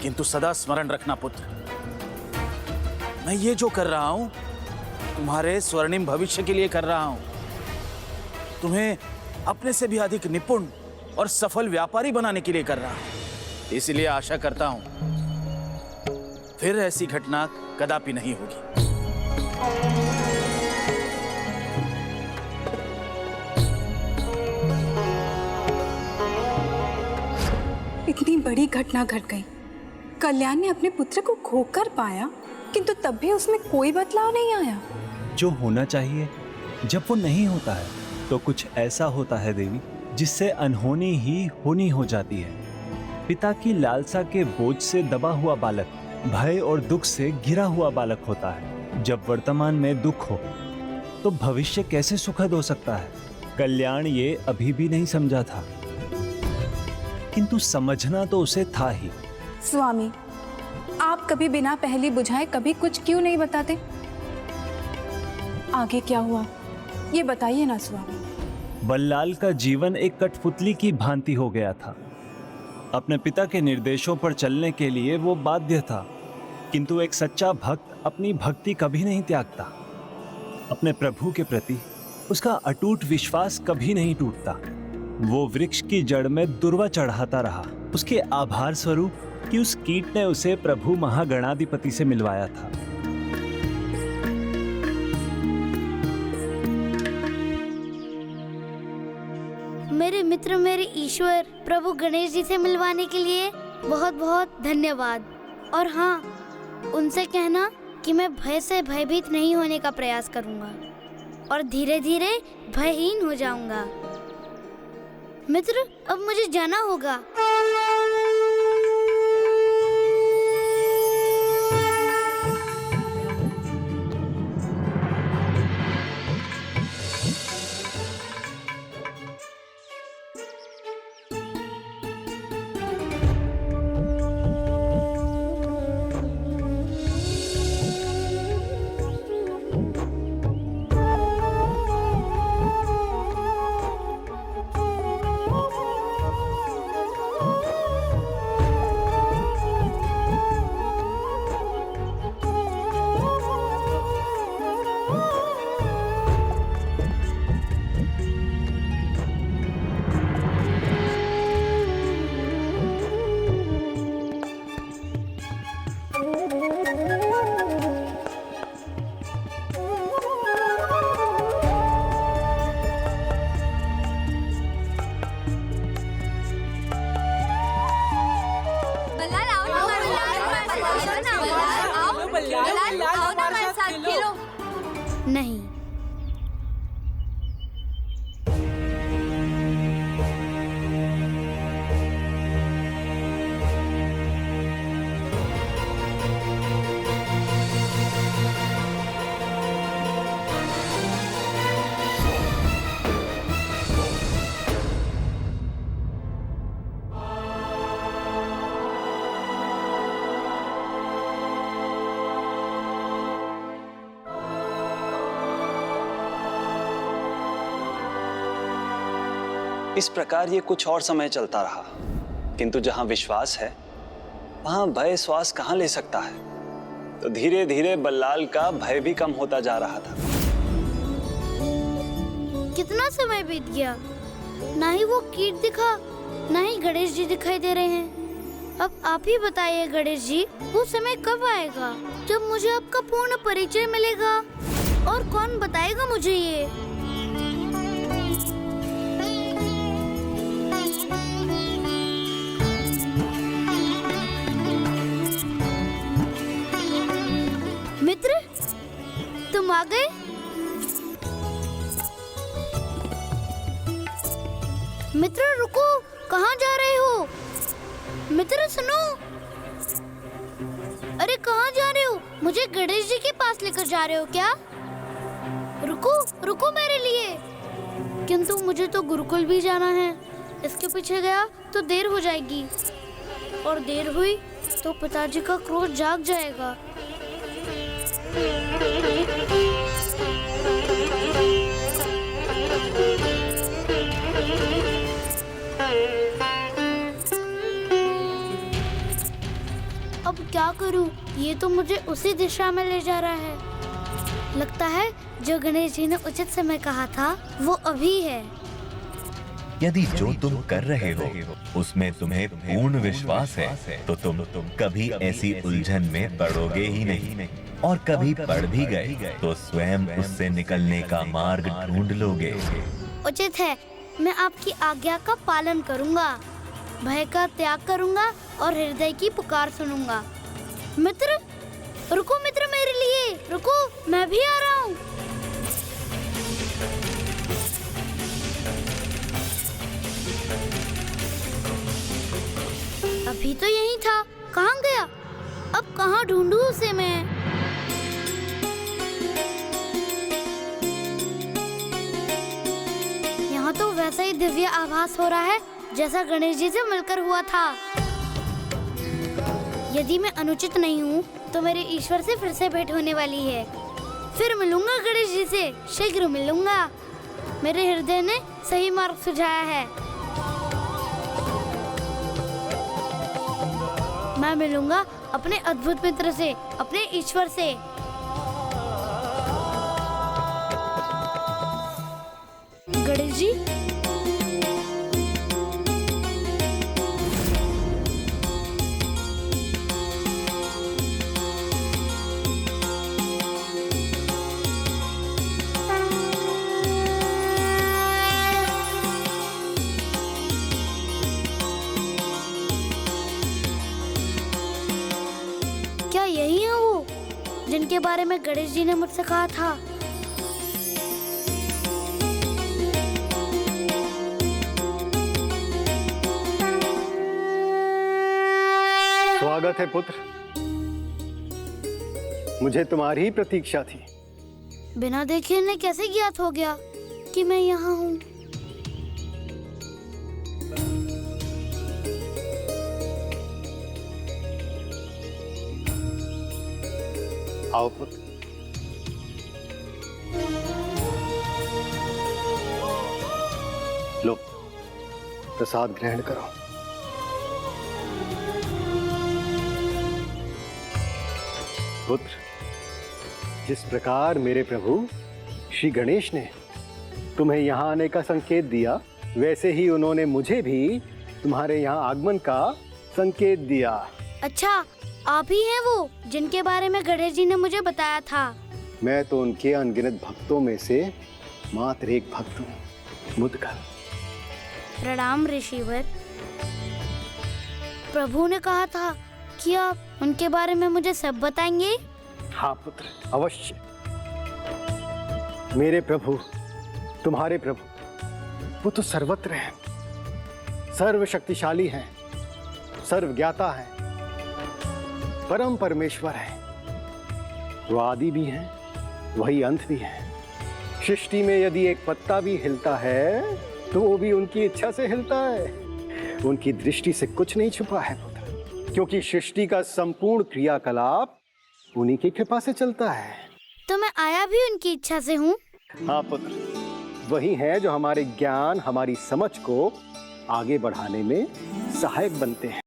किंतु सदा स्मरण रखना पुत्र, मैं ये जो कर रहा हूं तुम्हारे स्वर्णिम भविष्य के लिए कर रहा हूं। तुम्हें अपने से भी अधिक निपुण और सफल व्यापारी बनाने के लिए कर रहा हूं। इसलिए आशा करता हूं फिर ऐसी घटना कदापि नहीं होगी। इतनी बड़ी घटना घट गई। कल्याण ने अपने पुत्र को खोकर पाया, किंतु तब भी उसमें कोई बदलाव नहीं आया। जो होना चाहिए जब वो नहीं होता है तो कुछ ऐसा होता है देवी, जिससे अनहोनी ही होनी हो जाती है। पिता की लालसा के बोझ से दबा हुआ बालक भय और दुख से घिरा हुआ बालक होता है। जब वर्तमान में दुख हो तो भविष्य कैसे सुखद हो सकता है? कल्याण ये अभी भी नहीं समझा था, किंतु समझना तो उसे था ही। स्वामी, आप कभी बिना पहली बुझाए कभी कुछ क्यों नहीं बताते? आगे क्या हुआ ये बताइए ना स्वामी। बल्लाल का जीवन एक कठपुतली की भांति हो गया था। अपने पिता के निर्देशों पर चलने के लिए वो बाध्य था, किंतु एक सच्चा भक्त अपनी भक्ति कभी नहीं त्यागता। अपने प्रभु के प्रति उसका अटूट विश्वास कभी नहीं टूटता। वो वृक्ष की जड़ में दुर्वा चढ़ाता रहा, उसके आभार स्वरूप कि उस कीट ने उसे प्रभु महागणाधिपति से मिलवाया था। मेरे मित्र, मेरे ईश्वर प्रभु गणेश जी से मिलवाने के लिए बहुत बहुत धन्यवाद। और हाँ, उनसे कहना कि मैं भय से भयभीत नहीं होने का प्रयास करूंगा और धीरे धीरे भयहीन हो जाऊंगा। मित्र, अब मुझे जाना होगा। नहीं, इस प्रकार ये कुछ और समय चलता रहा, किंतु जहां विश्वास है वहां भय श्वास कहां ले सकता है। तो धीरे धीरे बल्लाल का भय भी कम होता जा रहा था। कितना समय बीत गया, ना ही वो कीट दिखा, ना ही गणेश जी दिखाई दे रहे हैं। अब आप ही बताइए गणेश जी, वो समय कब आएगा जब मुझे आपका पूर्ण परिचय मिलेगा? और कौन बताएगा मुझे ये? मित्र, तुम आ गए? मित्र रुको, कहाँ जा रहे हो? मित्र सुनो। अरे कहाँ जा रहे हो? मुझे गणेश जी के पास लेकर जा रहे हो क्या? रुको रुको मेरे लिए। किंतु मुझे तो गुरुकुल भी जाना है। इसके पीछे गया तो देर हो जाएगी, और देर हुई तो पिताजी का क्रोध जाग जाएगा। अब क्या करूं? ये तो मुझे उसी दिशा में ले जा रहा है। लगता है जो गणेश जी ने उचित समय कहा था वो अभी है। यदि जो तुम कर रहे हो उसमें तुम्हें पूर्ण विश्वास है तो तुम कभी ऐसी उलझन में पड़ोगे ही नहीं, और कभी पड़ भी गए तो स्वयं उससे निकलने का मार्ग ढूंढ लोगे। उचित है, मैं आपकी आज्ञा का पालन करूंगा, भय का त्याग करूंगा और हृदय की पुकार सुनूंगा। मित्र, रुको मित्र, मेरे लिए रुको, मैं भी आ रहा हूँ। अभी तो यही था, कहाँ गया? अब कहाँ ढूंढूं उसे मैं? यहाँ तो वैसा ही दिव्य आभास हो रहा है जैसा गणेश जी से मिलकर हुआ था। यदि मैं अनुचित नहीं हूँ तो मेरे ईश्वर से फिर से भेंट होने वाली है। फिर मिलूंगा गणेश जी से, शीघ्र मिलूंगा। मेरे हृदय ने सही मार्ग सुझाया है। मैं मिलूंगा अपने अद्भुत मित्र से, अपने ईश्वर से। गणेश जी, क्या यही है वो जिनके बारे में गणेश जी ने मुझसे कहा था? स्वागत है पुत्र। मुझे तुम्हारी ही प्रतीक्षा थी। बिना देखे इन्हें कैसे ज्ञात हो गया कि मैं यहाँ हूँ? आओ पुत्र। लो, प्रसाद ग्रहण करो। पुत्र, जिस प्रकार मेरे प्रभु श्री गणेश ने तुम्हें यहाँ आने का संकेत दिया, वैसे ही उन्होंने मुझे भी तुम्हारे यहाँ आगमन का संकेत दिया। अच्छा, आप ही हैं वो जिनके बारे में गणेश जी ने मुझे बताया था। मैं तो उनके अनगिनत भक्तों में से मात्र एक भक्त हूँ, मुदगल। प्रणाम ऋषिवर। प्रभु ने कहा था कि आप उनके बारे में मुझे सब बताएंगे। हाँ पुत्र, अवश्य। मेरे प्रभु, तुम्हारे प्रभु, वो तो सर्वत्र हैं, सर्वशक्तिशाली हैं, सर्वज्ञाता हैं, परम परमेश्वर है। वो आदि भी हैं, वही अंत भी है। सृष्टि में यदि एक पत्ता भी हिलता है तो वो भी उनकी इच्छा से हिलता है। उनकी दृष्टि से कुछ नहीं छुपा है पुत्र, क्योंकि सृष्टि का संपूर्ण क्रियाकलाप उन्हीं की कृपा से चलता है। तो मैं आया भी उनकी इच्छा से हूँ। हाँ पुत्र, वही है जो हमारे ज्ञान, हमारी समझ को आगे बढ़ाने में सहायक बनते हैं।